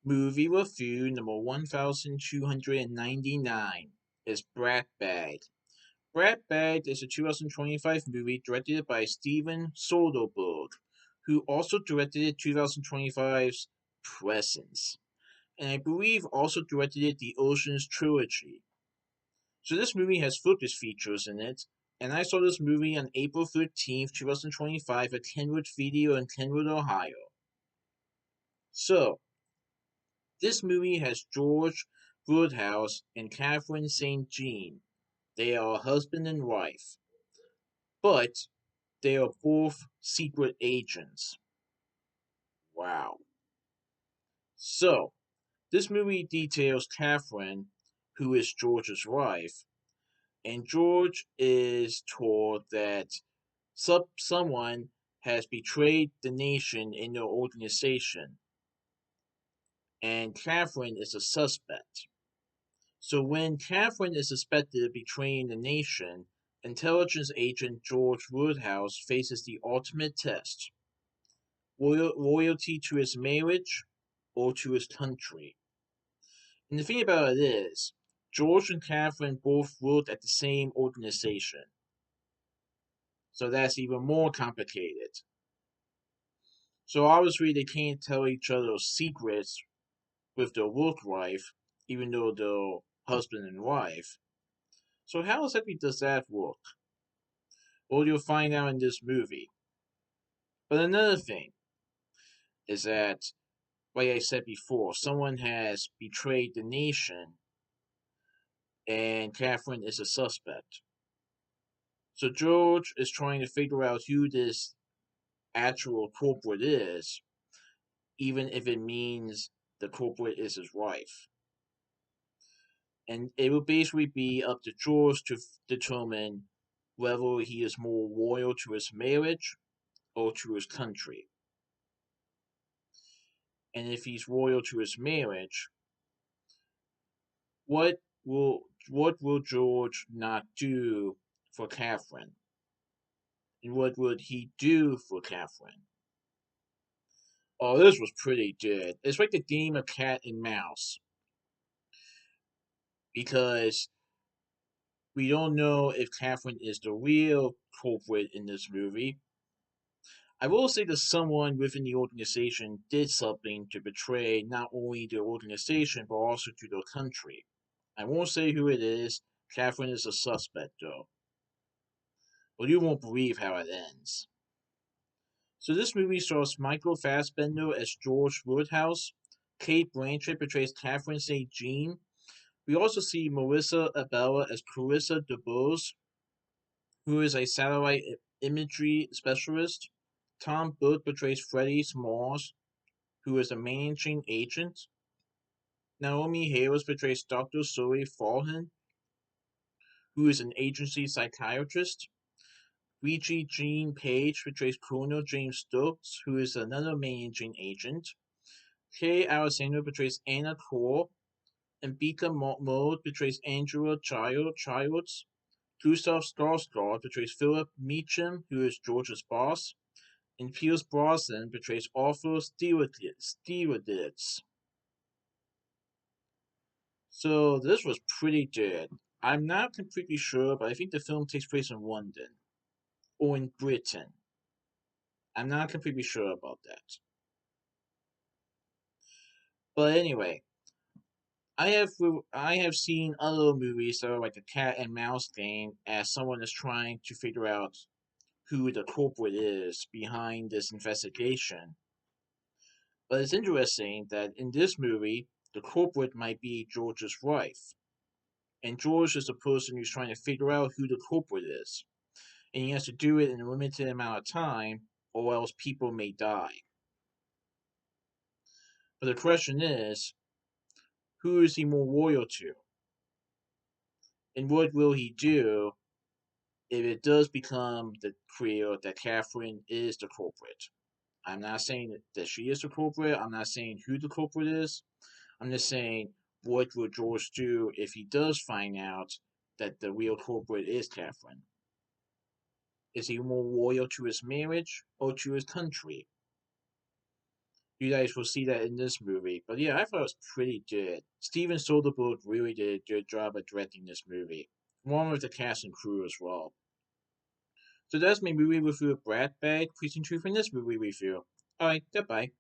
Movie review number 1299 is Brat Bag. Brat Bag is a 2025 movie directed by Steven Soderbergh, who also directed 2025's Presence, and I believe also directed the Ocean's Trilogy. So this movie has focus features in it, and I saw this movie on April 13th, 2025 at Kenwood Theatre in Kenwood, Ohio. So, this movie has George Woodhouse and Catherine St. Jean. They are husband and wife, but they are both secret agents. Wow. So, this movie details Catherine, who is George's wife, and George is told that someone has betrayed the nation in their organization, and Catherine is a suspect. So when Catherine is suspected of betraying the nation, intelligence agent George Woodhouse faces the ultimate test: loyalty to his marriage or to his country. And the thing about it is, George and Catherine both worked at the same organization, so that's even more complicated. So obviously they can't tell each other secrets with their work life, even though they're husband and wife. So how exactly does that work? Well, you'll find out in this movie. But another thing is that, like I said before, someone has betrayed the nation, and Catherine is a suspect. So George is trying to figure out who this actual culprit is, even if it means the culprit is his wife. And it will basically be up to George to determine whether he is more loyal to his marriage or to his country. And if he's loyal to his marriage, what will George not do for Catherine? And what would he do for Catherine? Oh, this was pretty good. It's like the game of cat and mouse because we don't know if Catherine is the real culprit in this movie. I will say that someone within the organization did something to betray not only the organization but also to their country. I won't say who it is. Catherine is a suspect, though. Well, you won't believe how it ends. So this movie stars Michael Fassbender as George Woodhouse. Kate Blanchett portrays Catherine St. Jean. We also see Marissa Abella as Clarissa DeBose, who is a satellite imagery specialist. Tom Burke portrays Freddie Smalls, who is a managing agent. Naomi Harris portrays Dr. Zoe Falhan, who is an agency psychiatrist. Reggie Jean Page portrays Colonel James Stokes, who is another managing agent. Kay Alexander portrays Anna Cole, and Bika Mode portrays Angela Childs. Gustav Skarsgård portrays Philip Meacham, who is George's boss, and Pierce Brosnan portrays Arthur Stewarditz. So this was pretty good. I'm not completely sure, but I think the film takes place in London or in Britain. I'm not completely sure about that. But anyway, I have seen other movies that are like a cat and mouse game, as someone is trying to figure out who the culprit is behind this investigation. But it's interesting that in this movie, the culprit might be George's wife, and George is the person who's trying to figure out who the culprit is, and he has to do it in a limited amount of time, or else people may die. But the question is, who is he more loyal to? And what will he do if it does become clear that Catherine is the culprit? I'm not saying that she is the culprit. I'm not saying who the culprit is. I'm just saying what will George do if he does find out that the real culprit is Catherine? Is he more loyal to his marriage or to his country? you guys will see that in this movie. But yeah, I thought it was pretty good. Steven Soderbergh really did a good job of directing this movie, along with the cast and crew as well. So that's my movie review of Brad Bag. Please enjoy from this movie review. Alright, goodbye.